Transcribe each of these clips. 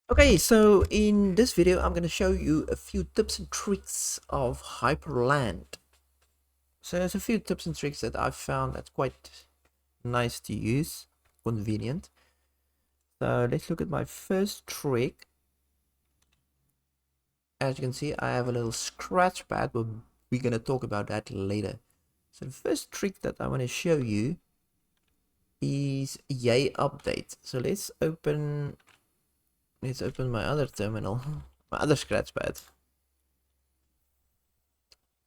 Okay, so in this video, I'm going to show you a few tips and tricks of Hyprland. So there's a few tips and tricks that I've found that's quite nice to use, convenient. So let's look at my first trick. As you can see, I have a little scratch pad, but we're going to talk about that later. So the first trick that I want to show you is Yay update. So let's open my other terminal, my other scratch pad.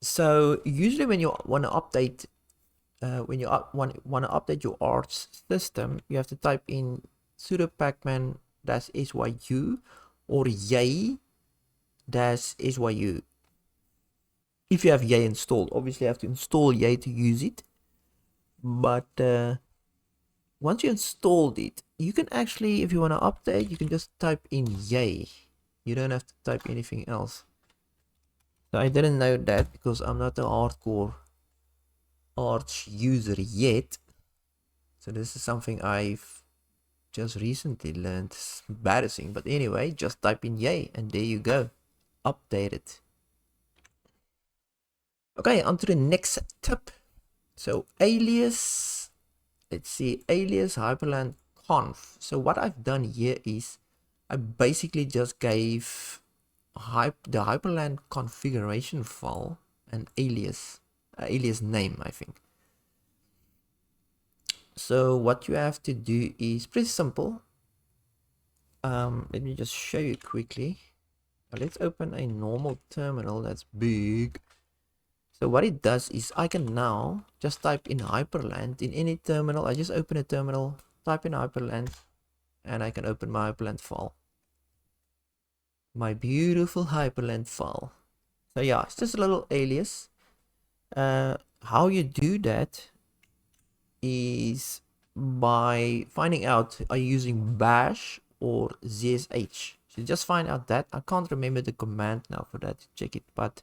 So usually when you want to update want to update your arch system, you have to type in sudo pacman-syu or yay-syu. If you have yay installed, obviously you have to install yay to use it. But once you installed it, you can actually, if you want to update, you can just type in yay. You don't have to type anything else. So I didn't know that because I'm not a hardcore Arch user yet. So this is something I've just recently learned. It's embarrassing, but anyway, just type in yay and there you go. Updated. Okay, on to the next tip. So alias, let's see, alias Hyprland.conf. So what I've done here is I basically just gave the Hyprland configuration file an alias name, I think. So what you have to do is pretty simple. Let me just show you quickly. Let's open a normal terminal that's big. So what it does is I can now just type in Hyprland in any terminal. I just open a terminal, type in Hyprland, and I can open my Hyprland file. My beautiful Hyprland file. So yeah, it's just a little alias. How you do that is by finding out, are you using bash or zsh. So just find out that. I can't remember the command now for that to check it, but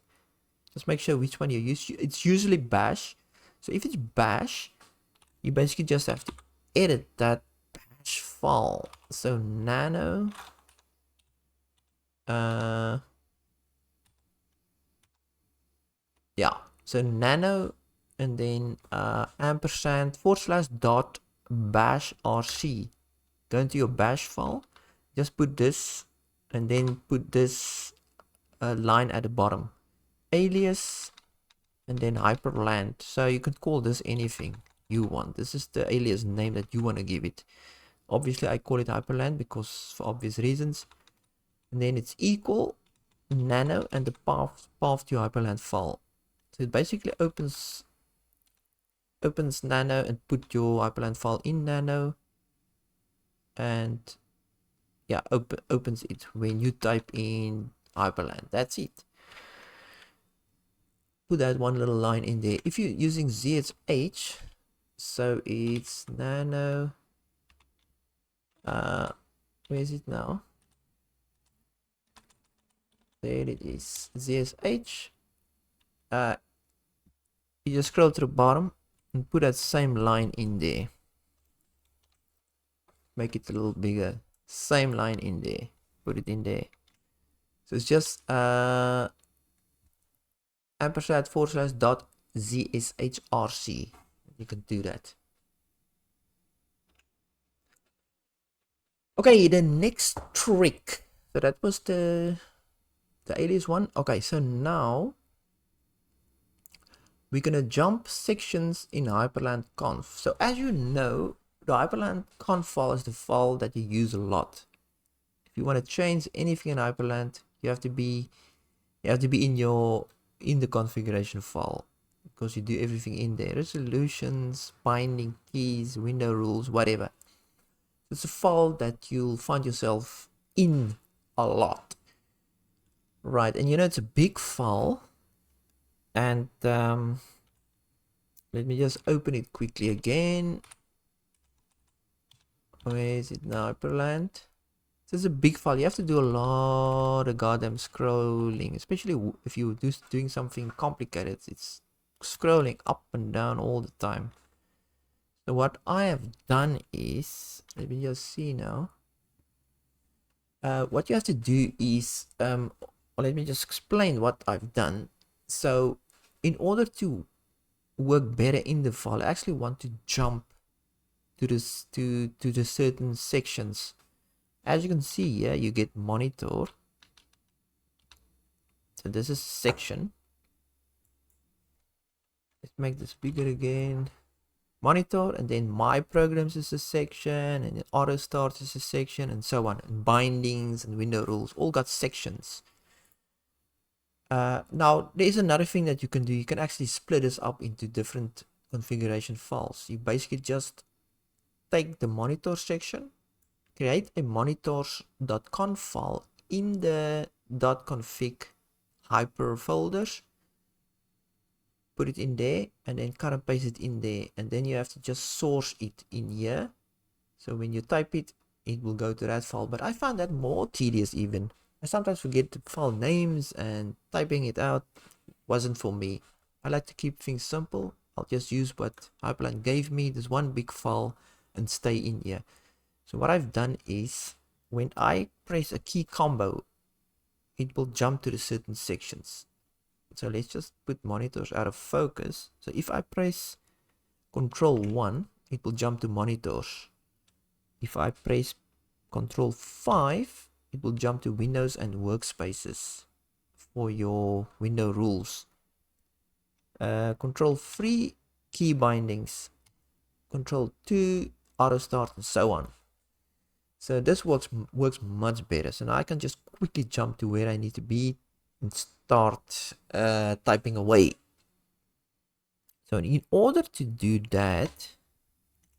just make sure which one you use. It's usually bash. So if it's bash, you basically just have to edit that bash file. So nano yeah, so nano and then ampersand /dot bash rc. Go into your bash file, just put this and then put this line at the bottom, alias and then Hyprland. So you can call this anything you want. This is the alias name that you want to give it. Obviously I call it Hyprland because for obvious reasons. And then it's equal nano and the path to your Hyprland file. So it basically opens nano and put your Hyprland file in nano, and yeah, opens it when you type in Hyprland. That's it. Put that one little line in there. If you're using zsh, so it's nano, where is it now? There it is, zsh. You just scroll to the bottom and put that same line in there. Make it a little bigger. Same line in there. Put it in there. So it's just ampersand /dot zshrc. You can do that. Okay, the next trick. So that was the alias one. Okay, so now we're gonna jump sections in Hyprland.conf. So as you know, the Hyprland.conf file is the file that you use a lot. If you want to change anything in Hyprland, you have to be in the configuration file, because you do everything in there: resolutions, binding keys, window rules, whatever. It's a file that you'll find yourself in a lot, right? And you know, it's a big file, and let me just open it quickly again. Where is it now? Hyprland. So it's a big file. You have to do a lot of goddamn scrolling, especially if you're doing something complicated. It's scrolling up and down all the time. So what I have done is, let me just see now. what you have to do is, well, let me just explain what I've done. So in order to work better in the file, I actually want to jump to this to the certain sections. As you can see here, you get monitor. So this is section. Let's make this bigger again. Monitor, and then my programs is a section, and then auto start is a section, and so on. And bindings and window rules all got sections. Now there is another thing that you can do. You can actually split this up into different configuration files. You basically just take the monitor section, create a monitors.conf file in the .config hyper folders, put it in there, and then cut and paste it in there, and then you have to just source it in here. So when you type it, it will go to that file. But I found that more tedious even. I sometimes forget the file names, and typing it out wasn't for me. I like to keep things simple. I'll just use what Hyprland gave me, this one big file, and stay in here. So what I've done is, when I press a key combo, it will jump to the certain sections. So let's just put monitors out of focus. So if I press Control 1, it will jump to monitors. If I press Control 5, it will jump to Windows and workspaces for your window rules. Control 3, key bindings. Control 2, auto start, and so on. So this works much better. So now I can just quickly jump to where I need to be and start typing away. So in order to do that,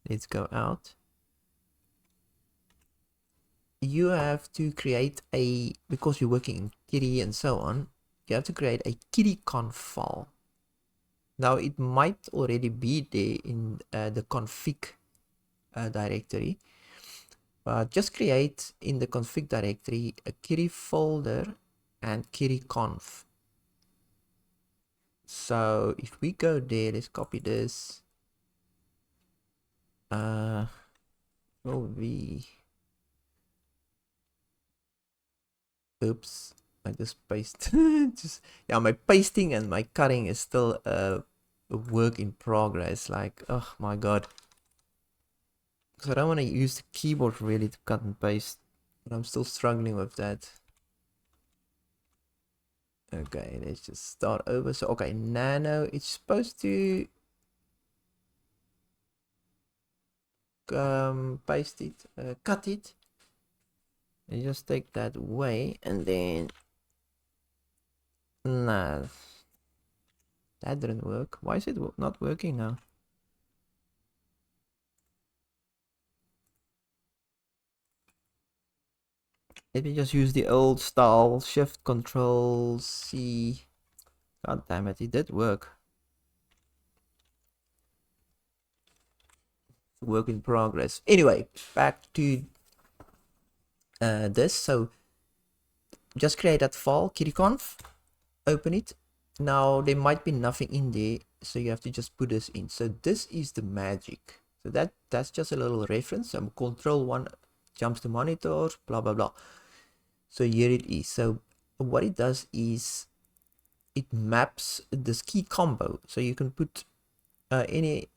let's go out. You have to create a, because you're working in kitty and so on, you have to create a kitty.conf file. Now it might already be there in the config directory. Just create in the config directory a kitty folder and kitty.conf. So if we go there, let's copy this. Will be, oops, I just paste. Yeah, my pasting and my cutting is still a work in progress. Like, oh my god. So I don't want to use the keyboard really to cut and paste, but I'm still struggling with that. Okay, let's just start over. So okay, nano, it's supposed to paste it, cut it, and just take that away, and then nah, that didn't work. Why is it not working now? Let me just use the old style, Shift Control C. God damn it, it did work. Work in progress. Anyway, back to this. So just create that file, kitty.conf, open it. Now there might be nothing in there, so you have to just put this in. So this is the magic. So that's just a little reference. Control 1 jumps to monitors, blah blah blah. So here it is. So what it does is it maps this key combo. So you can put any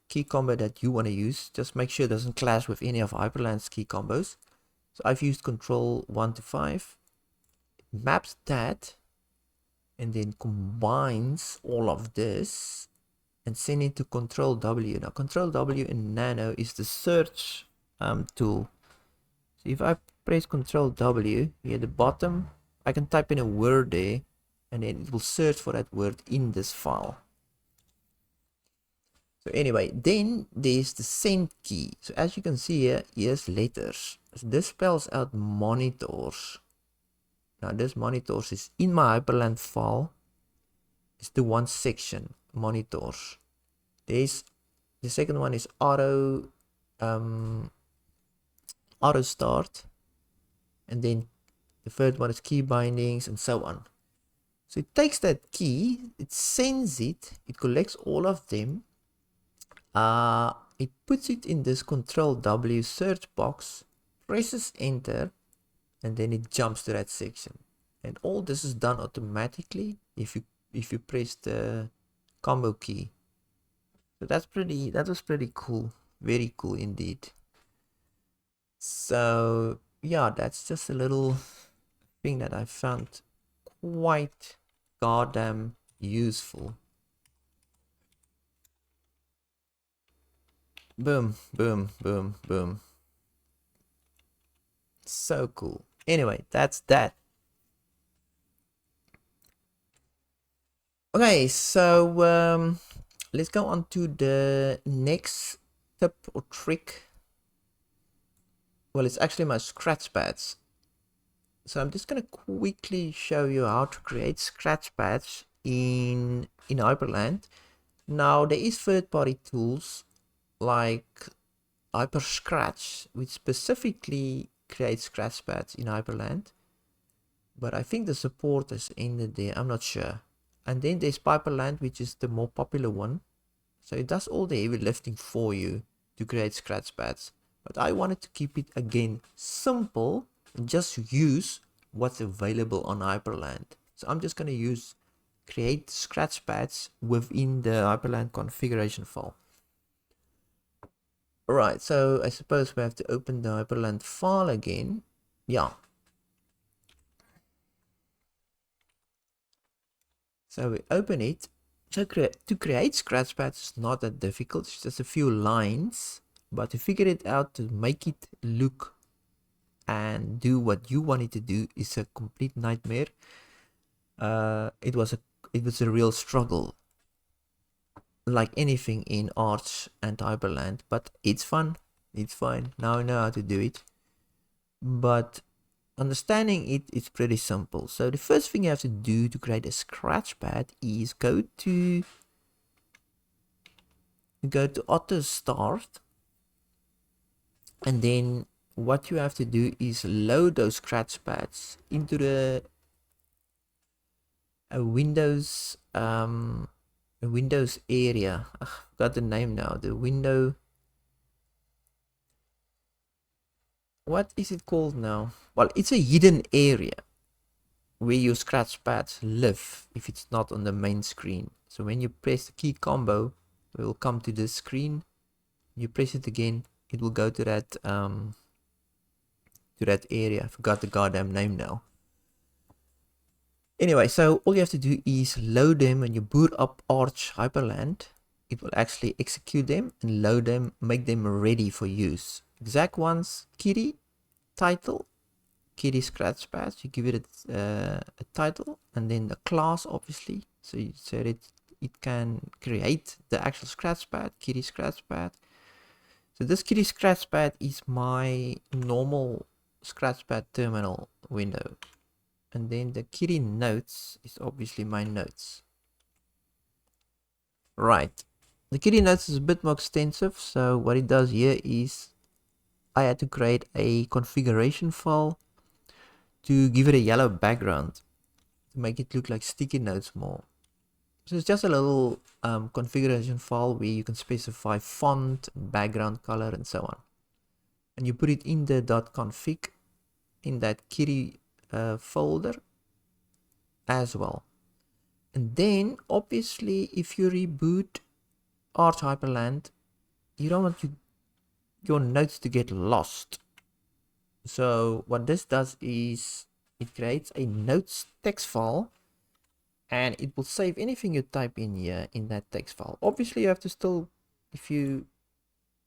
key combo that you want to use. Just make sure it doesn't clash with any of Hyprland's key combos. So I've used Control 1 to 5. It maps that, and then combines all of this and send it to Control W. Now Control W in Nano is the search tool. So if I press Control W here at the bottom, I can type in a word there, and then it will search for that word in this file. So anyway, then there's the send key. So as you can see here, here's letters. So this spells out monitors. Now this monitors is in my Hyprland file. It's the one section, monitors. There's the second one is auto start, and then the third one is key bindings, and so on. So it takes that key, it sends it, it collects all of them, it puts it in this Control W search box, presses enter, and then it jumps to that section. And all this is done automatically if you press the combo key. So that was pretty cool. Very cool indeed. So yeah, that's just a little thing that I found quite goddamn useful. Boom, boom, boom, boom. So cool. Anyway, that's that. Okay, so let's go on to the next tip or trick. Well, it's actually my Scratchpads. So I'm just going to quickly show you how to create Scratchpads in Hyprland. Now, there is third-party tools like Hyprscratch, which specifically creates Scratchpads in Hyprland. But I think the support has ended there. I'm not sure. And then there's Hyprland, which is the more popular one. So it does all the heavy lifting for you to create Scratchpads. But I wanted to keep it again simple and just use what's available on Hyprland. So I'm just going to create Scratchpads within the Hyprland configuration file. Alright, so I suppose we have to open the Hyprland file again. Yeah. So we open it. So to create Scratchpads is not that difficult. It's just a few lines. But to figure it out, to make it look and do what you want it to do is a complete nightmare. It was a real struggle, like anything in Arch and Hyprland, but it's fun. It's fine. Now I know how to do it. But understanding it is pretty simple. So the first thing you have to do to create a Scratchpad is go to auto start, and then what you have to do is load those Scratchpads into the Windows Windows area. I forgot the name now. The window. What is it called now? Well, it's a hidden area where your Scratchpads live if it's not on the main screen. So when you press the key combo, it will come to this screen. You press it again, it will go to that area. I forgot the goddamn name now. Anyway, so all you have to do is load them. When you boot up Arch Hyprland, it will actually execute them and load them, make them ready for use. Exact ones: kitty, title, kitty Scratchpads. You give it a title, and then the class, obviously, so it can create the actual Scratchpad, kitty Scratchpad. So this kitty Scratchpad is my normal Scratchpad terminal window. And then the kitty notes is obviously my notes. Right. The kitty notes is a bit more extensive. So what it does here is I had to create a configuration file to give it a yellow background to make it look like sticky notes more. So it's just a little configuration file where you can specify font, background color, and so on. And you put it in the .config in that kitty folder as well. And then obviously if you reboot Arch Hyprland, you don't want your notes to get lost. So what this does is it creates a notes text file, and it will save anything you type in here in that text file. Obviously you have to still, if you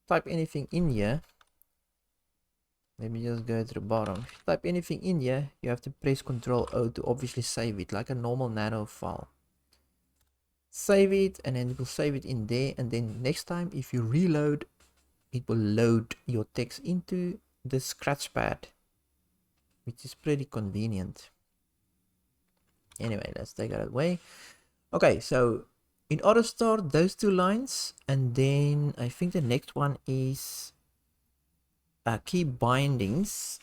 type anything in here, let me just go to the bottom. If you type anything in here, you have to press Ctrl O to obviously save it like a normal nano file. Save it, and then it will save it in there, and then next time if you reload, it will load your text into the Scratchpad, which is pretty convenient. Anyway, let's take that away. Okay, so in order to start those two lines, and then I think the next one is key bindings.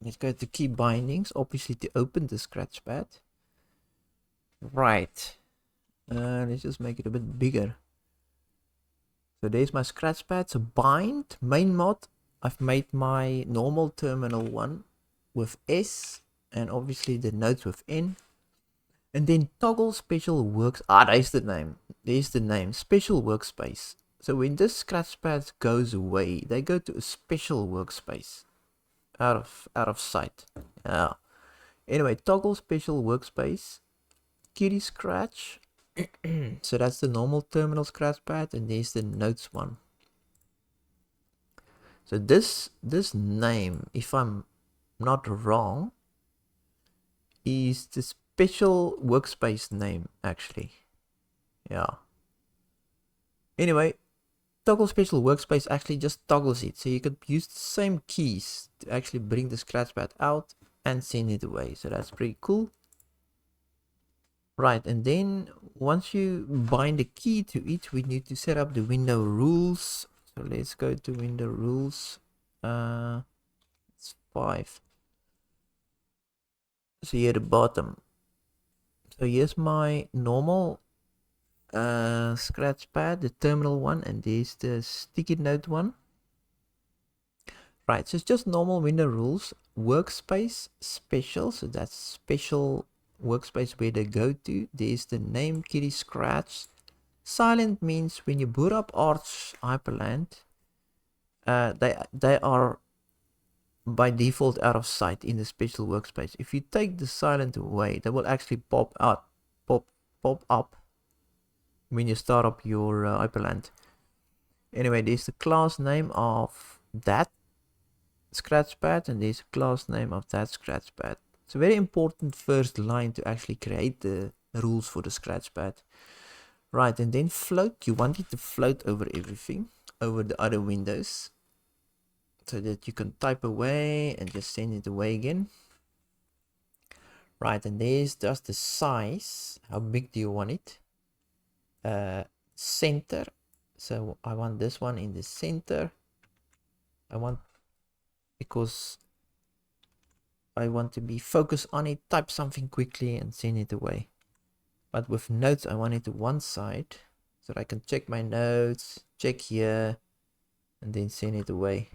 Let's go to key bindings, obviously to open the Scratchpad. Right. Let's just make it a bit bigger. So there's my Scratchpad. So bind main mod I've made my normal terminal one with S, and obviously the nodes with N. And then toggle special works. There's the name. There's the name. Special workspace. So when this Scratchpad goes away, they go to a special workspace. Out of sight. Yeah. Anyway, toggle special workspace. Kitty Scratch. So that's the normal terminal Scratchpad, and there's the notes one. So this name, if I'm not wrong, is the special workspace name actually. Yeah. Anyway, toggle special workspace actually just toggles it, so you could use the same keys to actually bring the Scratchpad out and send it away. So that's pretty cool. Right, and then once you bind the key to it, we need to set up the window rules. So let's go to window rules. It's 5. So here at the bottom. So here's my normal Scratchpad, the terminal one, and there's the sticky note one. Right, so it's just normal window rules. Workspace special, so that's special workspace where they go to. There's the name Kitty Scratch. Silent means when you boot up Arch Hyprland, they are by default out of sight in the special workspace. If you take the silent away, they will actually pop up when you start up your Hyprland. Anyway, there's the class name of that Scratchpad, and there's a class name of that Scratchpad. It's a very important first line to actually create the rules for the Scratchpad. Right, and then float. You want it to float over everything, over the other windows, so that you can type away and just send it away again. Right, and there's just the size. How big do you want it? Center. So I want this one in the center. Because I want to be focused on it, type something quickly and send it away. But with notes, I want it to one side, so that I can check my notes, check here, and then send it away.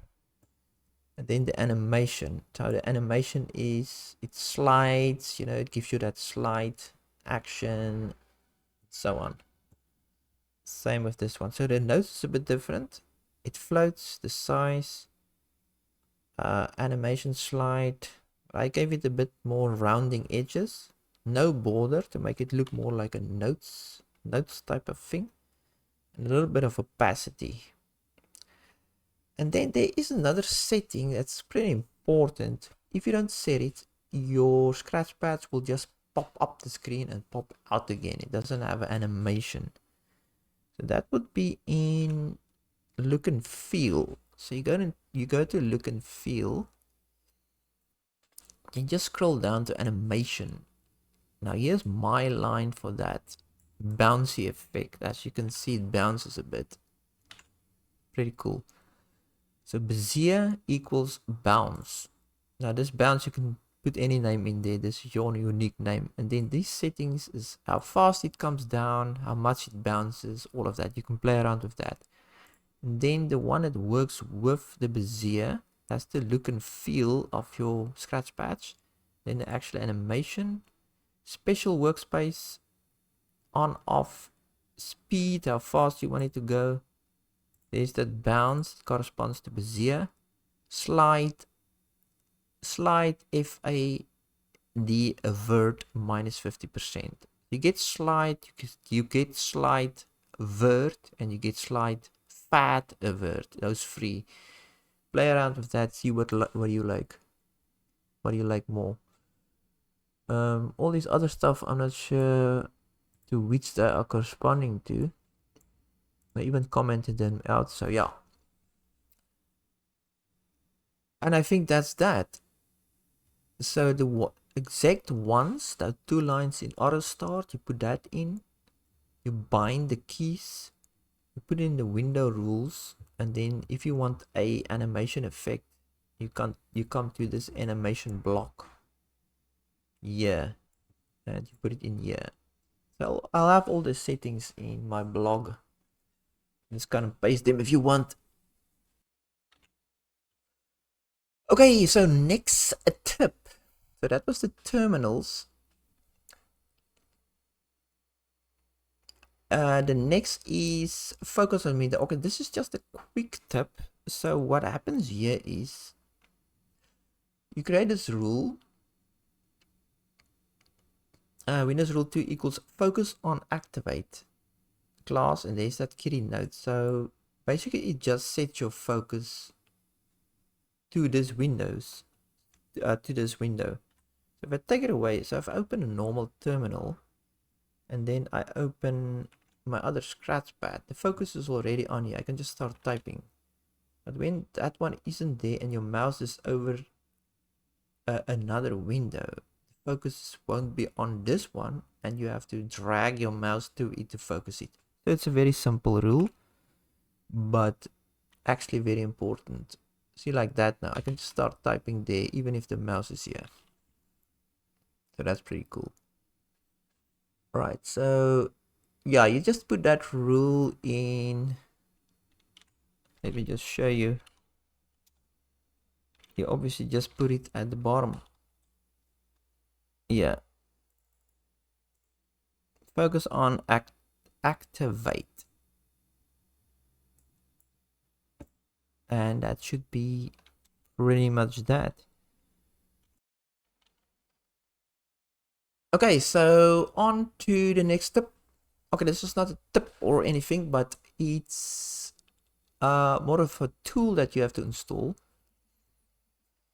And then the animation. So the animation is, it slides, you know, it gives you that slide action, so on. Same with this one. So the notes is a bit different. It floats, the size, animation slide. I gave it a bit more rounding edges, no border to make it look more like a notes type of thing, and a little bit of opacity. And then there is another setting that's pretty important. If you don't set it, your Scratchpads will just pop up the screen and pop out again. It doesn't have an animation. So that would be in look and feel. So you go to look and feel. You just scroll down to animation. Now here's my line for that bouncy effect. As you can see, it bounces a bit. Pretty cool. So Bezier equals bounce. Now this bounce, you can put any name in there. This is your unique name. And then these settings is how fast it comes down, how much it bounces, all of that. You can play around with that. And then the one that works with the Bezier, that's the look and feel of your Scratchpads. Then the actual animation, special workspace, on off, speed, how fast you want it to go. There's that bounce, it corresponds to Bezier. Slide FAD avert minus 50%. You get slide, you get slide avert, and you get slide fat avert. Those three. Play around with that, see what you like. What do you like more? All these other stuff, I'm not sure to which they are corresponding to. I even commented them out, so yeah. And I think that's that. So the exact ones, that 2 lines in auto start, you put that in. You bind the keys. You put in the window rules, and then if you want a animation effect, you come to this animation block. Yeah, and you put it in here. So I'll have all the settings in my blog. Just kind of paste them if you want. Okay, so next a tip. So that was the terminals. The next is focus on window. Okay, this is just a quick tip. So what happens here is you create this rule. Windows rule 2 equals focus on activate class, and there's that kitty node. So basically it just sets your focus to this windows, to this window. So if I take it away, so if I open a normal terminal and then I open my other Scratchpad, the focus is already on here. I can just start typing. But when that one isn't there and your mouse is over another window, the focus won't be on this one, and you have to drag your mouse to it to focus it. So it's a very simple rule, but actually very important. See, like that now, I can just start typing there even if the mouse is here. So that's pretty cool. Right, so yeah, you just put that rule in. Let me just show you. You obviously just put it at the bottom. Yeah. Focus on activate. And that should be pretty much that. Okay, so on to the next tip. Okay, this is not a tip or anything, but it's more of a tool that you have to install.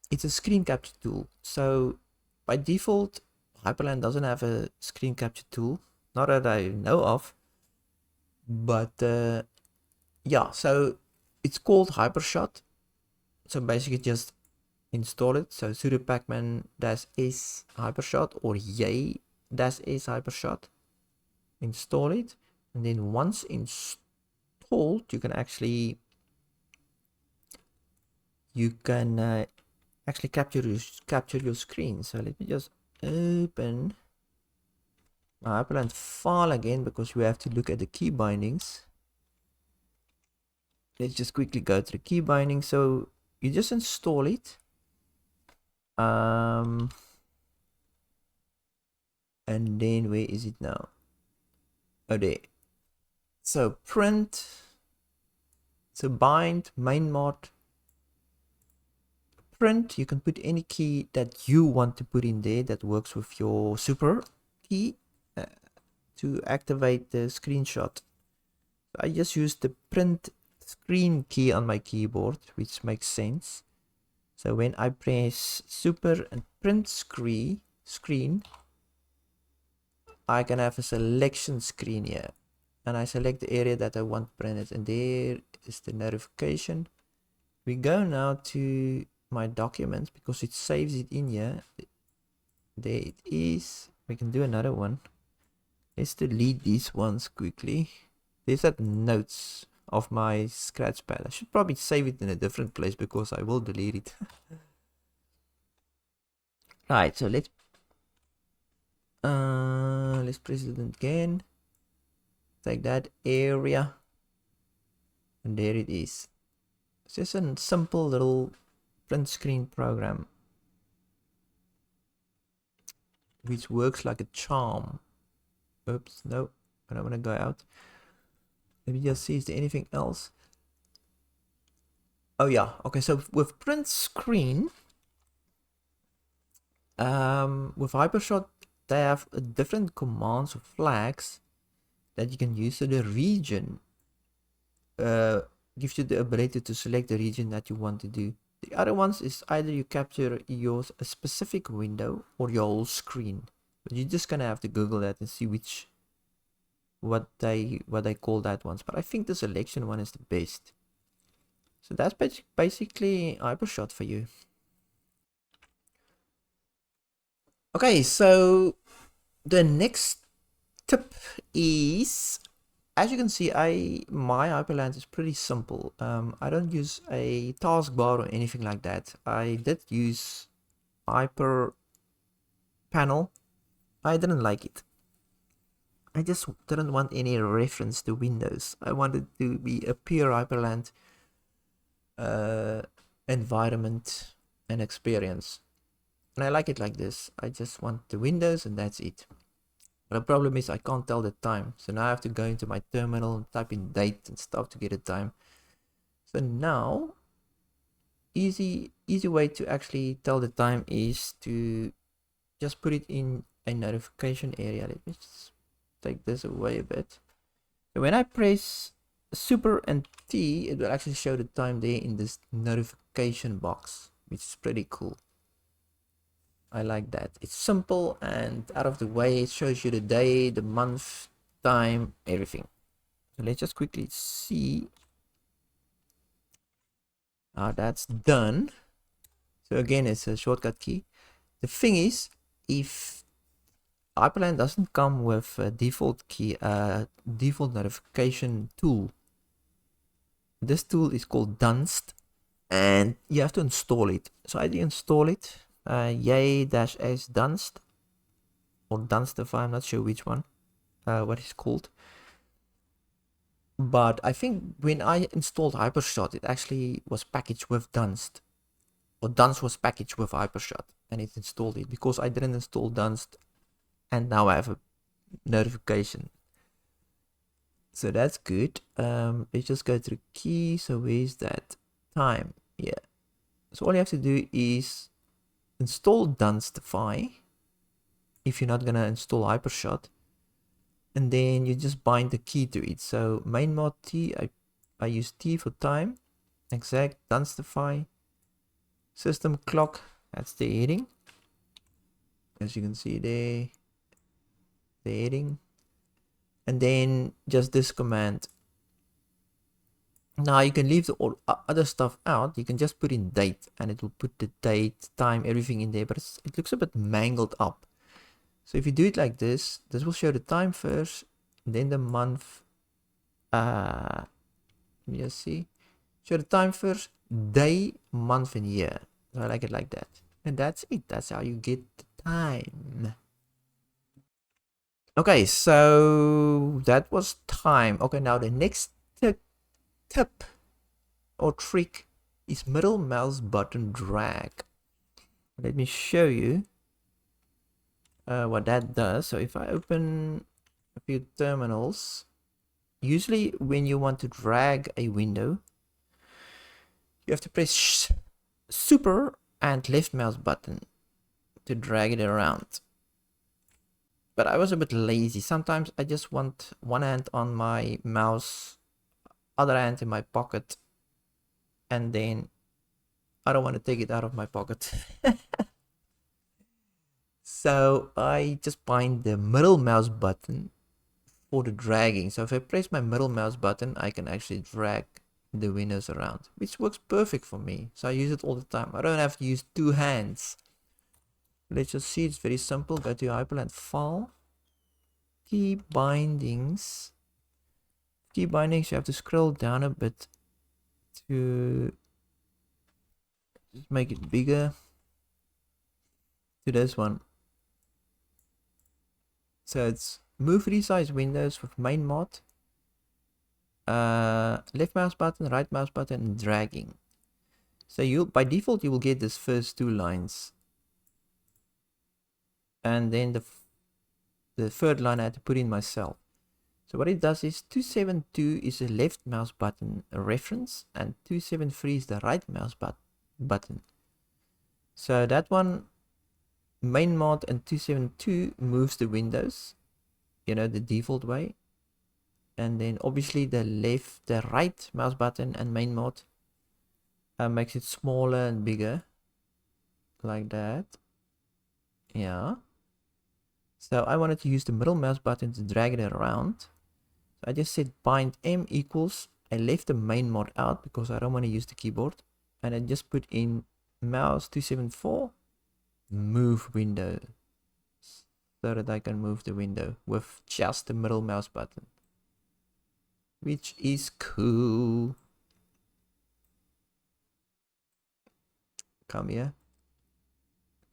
It's a screen capture tool. So by default, Hyprland doesn't have a screen capture tool, not that I know of. But yeah, so it's called Hyprshot. So basically just install it. So sudo pacman-s Hyprshot or yay-s Hyprshot. Install it, and then once installed, you can actually capture your screen. So let me just open my Hyprland file again, because we have to look at the key bindings. Let's just quickly go to the key binding. So you just install it. And then where is it now? Oh, there. So print. So bind main mod. Print. You can put any key that you want to put in there that works with your super key to activate the screenshot. So I just use the print screen key on my keyboard, which makes sense. So when I press super and print screen, I can have a selection screen here, and I select the area that I want printed, and there is the notification. We go now to my documents because it saves it in here. There it is. We can do another one. Let's delete these ones quickly. There's that notes of my Scratchpad. I should probably save it in a different place because I will delete it. Right, so let's press it again. Take that area, and there it is. It's just a simple little print screen program which works like a charm. Oops, no, I don't want to go out. Let me just see, is there anything else? Oh yeah, okay, so with print screen, with Hyprshot, they have different commands or flags that you can use. So the region gives you the ability to select the region that you want to do. The other ones is either you capture a specific window or your whole screen. But you're just gonna have to Google that and see what they call that ones. But I think the selection one is the best. So that's basically Hyprshot for you. Okay, so the next tip is, as you can see, my Hyprland is pretty simple. I don't use a taskbar or anything like that. I did use Hyper panel. I didn't like it. I just didn't want any reference to Windows. I wanted to be a pure Hyprland environment and experience. And I like it like this. I just want the windows and that's it. But the problem is I can't tell the time. So now I have to go into my terminal and type in date and stuff to get a time. So now, easy way to actually tell the time is to just put it in a notification area. Let me just take this away a bit. So when I press Super and T, it will actually show the time there in this notification box, which is pretty cool. I like that. It's simple and out of the way. It shows you the day, the month, time, everything. So let's just quickly see how that's done. So again, it's a shortcut key. The thing is, if Hyprland doesn't come with a default key, default notification tool. This tool is called Dunst, and you have to install it. So I install it, yay-s Dunst, or Dunstify, I'm not sure which one, what it's called. But I think when I installed Hyprshot, it actually was packaged with Dunst, or Dunst was packaged with Hyprshot, and it installed it because I didn't install Dunst, and now I have a notification. So that's good. Let's just go to the key. So where's that time? Yeah. So all you have to do is install Dunstify if you're not gonna install Hyprshot, and then you just bind the key to it. So main mod T, I use T for time, exact, Dunstify, system clock, that's the heading. As you can see there, the heading. And then just this command. Now you can leave the other stuff out. You can just put in date and it will put the date, time, everything in there, but it looks a bit mangled up. So if you do it like this will show the time first, then the month. Let me just see. Show the time first, day, month, and year. So I like it like that. And that's it. That's how you get the time. Okay, so that was time. Okay, now the next tip or trick is middle mouse button drag. Let me show you what that does. So if I open a few terminals, usually when you want to drag a window, you have to press super and left mouse button to drag it around. But I was a bit lazy. Sometimes I just want one hand on my mouse, other hand in my pocket, and then I don't want to take it out of my pocket. So I just bind the middle mouse button for the dragging. So if I press my middle mouse button, I can actually drag the windows around, which works perfect for me. So I use it all the time. I don't have to use two hands. Let's just see, it's very simple. Go to Hyprland file, key bindings. Key bindings, you have to scroll down a bit to just make it bigger, to this one. So it's move resize windows with main mod, left mouse button, right mouse button, and dragging. So you by default you will get this first two lines, and then the third line I had to put in myself. So what it does is 272 is a left mouse button reference, and 273 is the right mouse button. So that one, main mod, and 272 moves the windows, you know, the default way. And then obviously the right mouse button and main mod makes it smaller and bigger, like that. Yeah. So I wanted to use the middle mouse button to drag it around. So I just said bind M equals. I left the main mod out because I don't want to use the keyboard. And I just put in mouse 274 move window, so that I can move the window with just the middle mouse button, which is cool. Come here.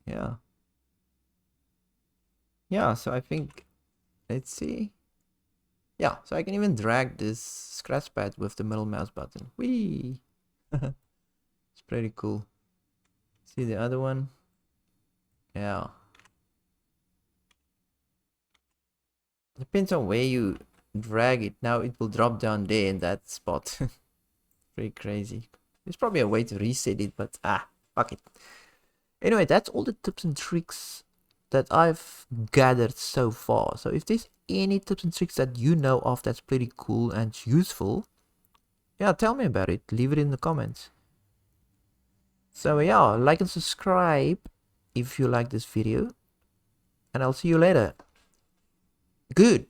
Yeah. Yeah, so I think, let's see. Yeah, so I can even drag this Scratchpad with the middle mouse button. Whee! It's pretty cool. See the other one? Yeah. Depends on where you drag it. Now it will drop down there in that spot. Pretty crazy. There's probably a way to reset it, but fuck it. Anyway, that's all the tips and tricks that I've gathered so far. So if there's any tips and tricks that you know of that's pretty cool and useful, yeah, tell me about it. Leave it in the comments. So yeah, like and subscribe if you like this video, and I'll see you later. Good.